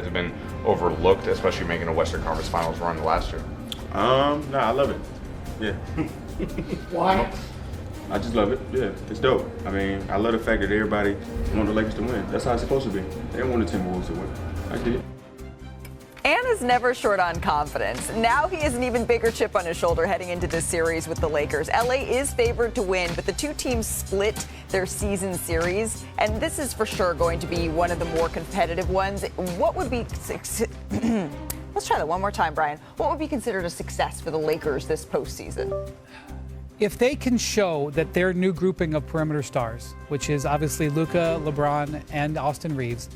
Has been overlooked, especially making a Western Conference Finals run last year? No, I love it. Yeah. Why? I just love it. Yeah, it's dope. I mean, I love the fact that everybody want the Lakers to win. That's how it's supposed to be. They don't want the Timberwolves to win. I get it. And is never short on confidence. Now he has an even bigger chip on his shoulder heading into this series with the Lakers. LA is favored to win, but the two teams split their season series, and this is for sure going to be one of the more competitive ones. What would be let's try that one more time, Brian. What would be considered a success for the Lakers this postseason? If they can show that their new grouping of perimeter stars, which is obviously Luka, LeBron, and Austin Reeves,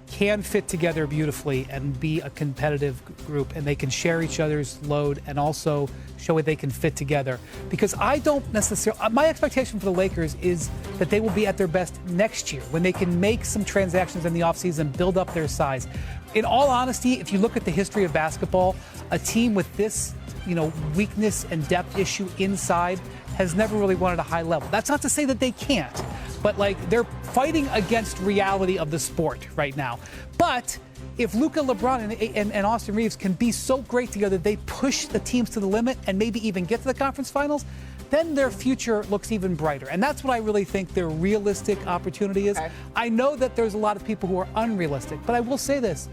can fit together beautifully and be a competitive group, and they can share each other's load and also show that they can fit together. Because I don't necessarily, my expectation for the Lakers is that they will be at their best next year when they can make some transactions in the offseason, build up their size. In all honesty, if you look at the history of basketball, a team with this, weakness and depth issue inside has never really won at a high level. That's not to say that they can't, but they're fighting against reality of the sport right now. But if Luka, LeBron, and Austin Reeves can be so great together, they push the teams to the limit and maybe even get to the conference finals, then their future looks even brighter. And that's what I really think their realistic opportunity is. Okay. I know that there's a lot of people who are unrealistic, but I will say this.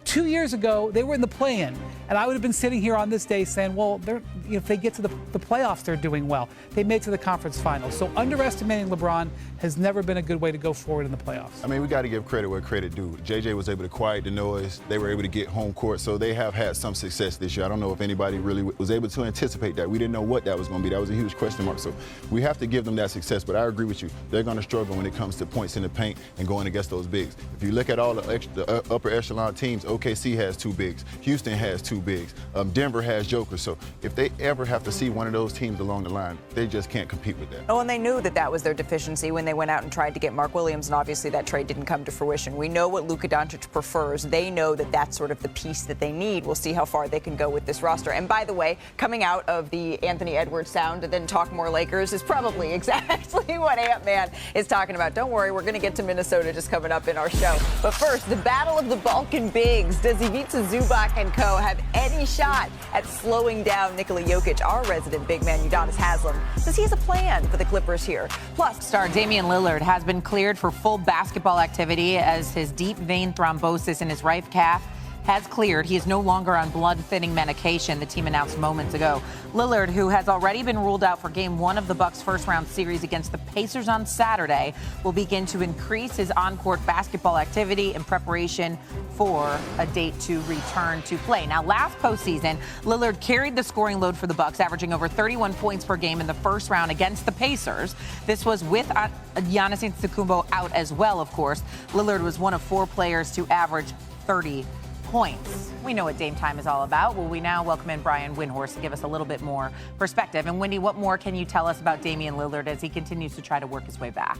2 years ago, they were in the play-in, and I would have been sitting here on this day saying, well, if they get to the playoffs, they're doing well. They made it to the conference finals. So underestimating LeBron has never been a good way to go forward in the playoffs. I mean, we got to give credit where credit due. JJ was able to quiet the noise. They were able to get home court, so they have had some success this year. I don't know if anybody really was able to anticipate that. We didn't know what that was going to be. That was a huge question mark. So we have to give them that success, but I agree with you. They're going to struggle when it comes to points in the paint and going against those bigs. If you look at all the upper echelon teams, OKC has two bigs. Houston has two bigs. Denver has jokers. So if they ever have to see one of those teams along the line, they just can't compete with that. Oh, and they knew that that was their deficiency when they went out and tried to get Mark Williams, and obviously that trade didn't come to fruition. We know what Luka Doncic prefers. They know that that's sort of the piece that they need. We'll see how far they can go with this roster. And by the way, coming out of the Anthony Edwards sound and then talk more Lakers is probably exactly what Ant-Man is talking about. Don't worry, we're going to get to Minnesota just coming up in our show. But first, the battle of the Balkan bigs. Does Ivica Zubac and co have any shot at slowing down Nikola Jokic? Our resident big man, Udonis Haslem, says he has a plan for the Clippers here. Plus, star Damian Lillard has been cleared for full basketball activity as his deep vein thrombosis in his right calf has cleared. He is no longer on blood-thinning medication, the team announced moments ago. Lillard, who has already been ruled out for Game 1 of the Bucks' first-round series against the Pacers on Saturday, will begin to increase his on-court basketball activity in preparation for a date to return to play. Now, last postseason, Lillard carried the scoring load for the Bucks, averaging over 31 points per game in the first round against the Pacers. This was with Giannis Antetokounmpo out as well, of course. Lillard was one of 4 players to average 30 points. We know what Dame Time is all about. Well, we now welcome in Brian Windhorst to give us a little bit more perspective. And Wendy, what more can you tell us about Damian Lillard as he continues to try to work his way back?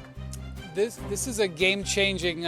This is a game-changing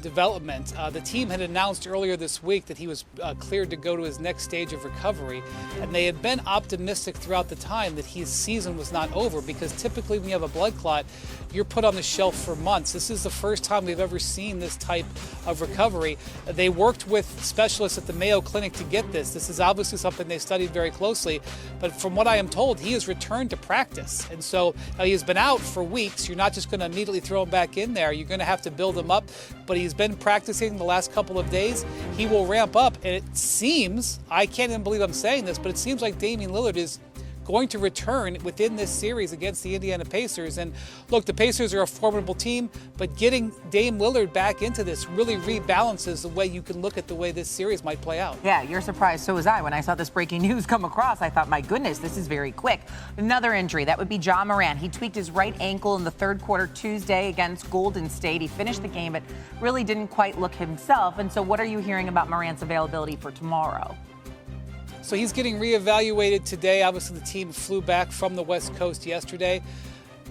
development. The team had announced earlier this week that he was cleared to go to his next stage of recovery, and they had been optimistic throughout the time that his season was not over, because typically when you have a blood clot, you're put on the shelf for months. This is the first time we've ever seen this type of recovery. They worked with specialists at the Mayo Clinic to get this. This is obviously something they studied very closely, but from what I am told, he has returned to practice. And so he has been out for weeks. You're not just going to immediately throw him back in there. You're going to have to build him up, but he's been practicing the last couple of days. He will ramp up, and it seems, I can't even believe I'm saying this, but it seems like Damian Lillard is going to return within this series against the Indiana Pacers. And look, the Pacers are a formidable team, but getting Dame Lillard back into this really rebalances the way you can look at the way this series might play out. Yeah, you're surprised. So was I. When I saw this breaking news come across, I thought, my goodness, this is very quick. Another injury, that would be Ja Morant. He tweaked his right ankle in the third quarter Tuesday against Golden State. He finished the game, but really didn't quite look himself. And so what are you hearing about Morant's availability for tomorrow? So he's getting reevaluated today. Obviously, the team flew back from the West Coast yesterday.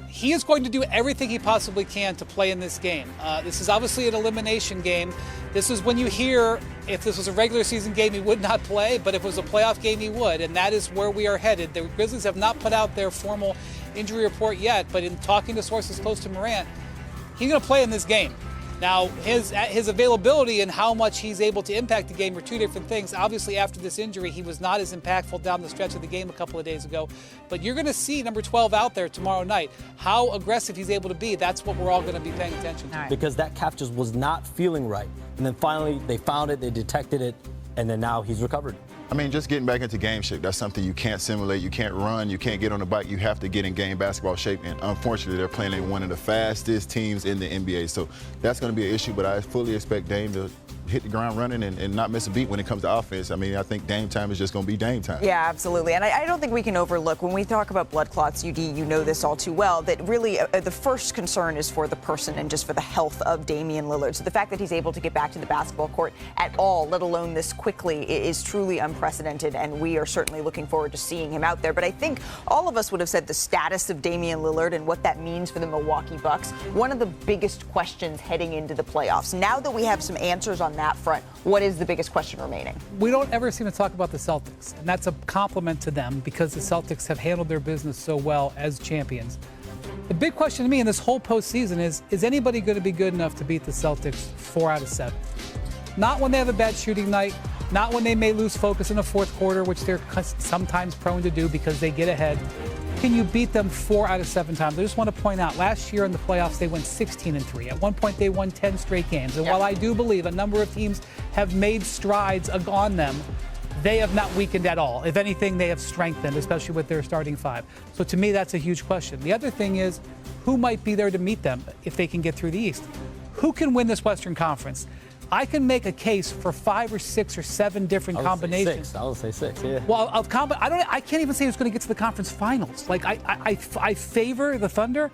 He is going to do everything he possibly can to play in this game. This is obviously an elimination game. This is when you hear if this was a regular season game, he would not play, but if it was a playoff game, he would, and that is where we are headed. The Grizzlies have not put out their formal injury report yet, but in talking to sources close to Morant, he's going to play in this game. Now, his availability and how much he's able to impact the game are two different things. Obviously, after this injury, he was not as impactful down the stretch of the game a couple of days ago. But you're going to see number 12 out there tomorrow night. How aggressive he's able to be, that's what we're all going to be paying attention to. Right. Because that calf just was not feeling right. And then finally, they found it, they detected it, and then now he's recovered. I mean, just getting back into game shape, that's something you can't simulate. You can't run, you can't get on the bike. You have to get in game basketball shape. And unfortunately, they're playing in one of the fastest teams in the NBA. So that's going to be an issue, but I fully expect Dame to hit the ground running and not miss a beat when it comes to offense. I mean, I think Dame time is just going to be Dame time. Yeah, absolutely. And I don't think we can overlook, when we talk about blood clots, UD, you know this all too well, that really the first concern is for the person and just for the health of Damian Lillard. So the fact that he's able to get back to the basketball court at all, let alone this quickly, is truly unprecedented. And we are certainly looking forward to seeing him out there. But I think all of us would have said the status of Damian Lillard and what that means for the Milwaukee Bucks, one of the biggest questions heading into the playoffs. Now that we have some answers on that front, what is the biggest question remaining? We don't ever seem to talk about the Celtics, and that's a compliment to them because the Celtics have handled their business so well as champions. The big question to me in this whole postseason is anybody going to be good enough to beat the Celtics 4 out of 7? Not when they have a bad shooting night, not when they may lose focus in the fourth quarter, which they're sometimes prone to do because they get ahead. Can you beat them 4 out of 7 times? I just want to point out, last year in the playoffs, they went 16-3. At one point, they won 10 straight games. And while I do believe a number of teams have made strides on them, they have not weakened at all. If anything, they have strengthened, especially with their starting 5. So to me, that's a huge question. The other thing is, who might be there to meet them if they can get through the East? Who can win this Western Conference? I can make a case for 5 or 6 or 7 different combinations. I would say 6, yeah. Well, I can't even say who's going to get to the conference finals. Like, I favor the Thunder,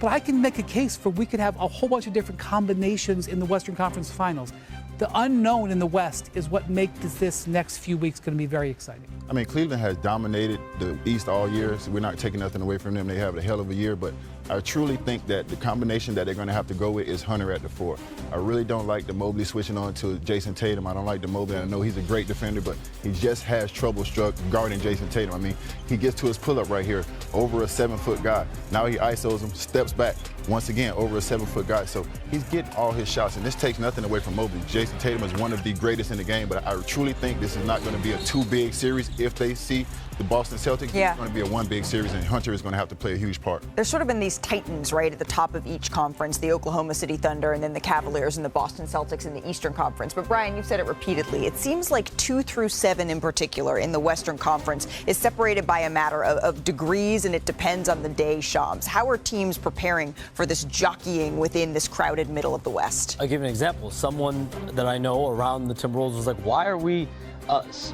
but I can make a case for we could have a whole bunch of different combinations in the Western Conference finals. The unknown in the West is what makes this next few weeks going to be very exciting. I mean, Cleveland has dominated the East all year, so we're not taking nothing away from them. They have a hell of a year, but I truly think that the combination that they're going to have to go with is Hunter at the 4. I really don't like the Mobley switching on to Jason Tatum. I don't like the Mobley. I know he's a great defender, but he just has trouble guarding Jason Tatum. I mean, he gets to his pull-up right here over a 7-foot guy. Now he isos him, steps back once again over a 7-foot guy. So he's getting all his shots, and this takes nothing away from Mobley. Jason Tatum is one of the greatest in the game, but I truly think this is not going to be a 2-big series. If they see the Boston Celtics, it's going to be a 1-big series, and Hunter is going to have to play a huge part. There's sort of been these titans, right, at the top of each conference, the Oklahoma City Thunder and then the Cavaliers and the Boston Celtics in the Eastern Conference. But, Brian, you've said it repeatedly. It seems like 2 through 7 in particular in the Western Conference is separated by a matter of degrees, and it depends on the day, Shams. How are teams preparing for this jockeying within this crowded middle of the West? I'll give you an example. Someone that I know around the Timberwolves was like, why are we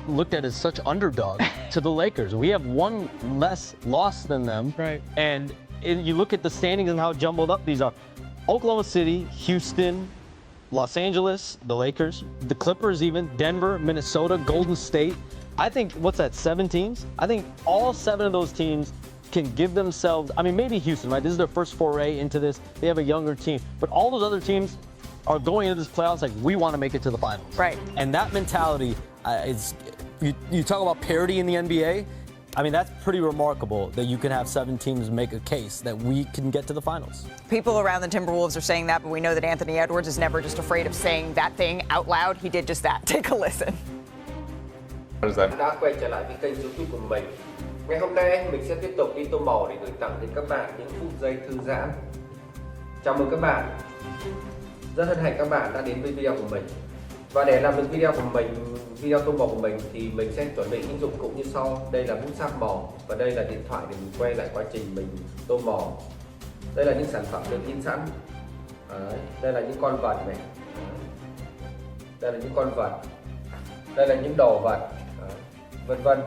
looked at as such underdog to the Lakers? We have 1 less loss than them. Right. And you look at the standings and how jumbled up these are. Oklahoma City, Houston, Los Angeles, the Lakers, the Clippers even, Denver, Minnesota, Golden State. I think, 7 teams? I think all 7 of those teams can give themselves, I mean, maybe Houston, right? This is their first foray into this. They have a younger team. But all those other teams are going into this playoffs like, we want to make it to the finals. Right. And that mentality you talk about parity in the NBA. I mean, that's pretty remarkable that you can have 7 teams make a case that we can get to the finals. People around the Timberwolves are saying that, but we know that Anthony Edwards is never just afraid of saying that thing out loud. He did just that. Take a listen. What does that mean? Đã quay trở lại với kênh YouTube của mình. Ngày hôm nay mình sẽ tiếp tục đi tô màu để gửi tặng đến các bạn những phút giây thư giãn. Chào mừng các bạn. Rất hân hạnh các bạn đã đến với video của mình. Và để làm được video của mình, video tô màu của mình thì mình sẽ chuẩn bị những dụng cụ như sau. Đây là bút sáp màu và đây là điện thoại để mình quay lại quá trình mình tô màu. Đây là những sản phẩm được in sẵn. Đây là những con vật này. Đây là những con vật. Đây là những đồ vật. Vân vân.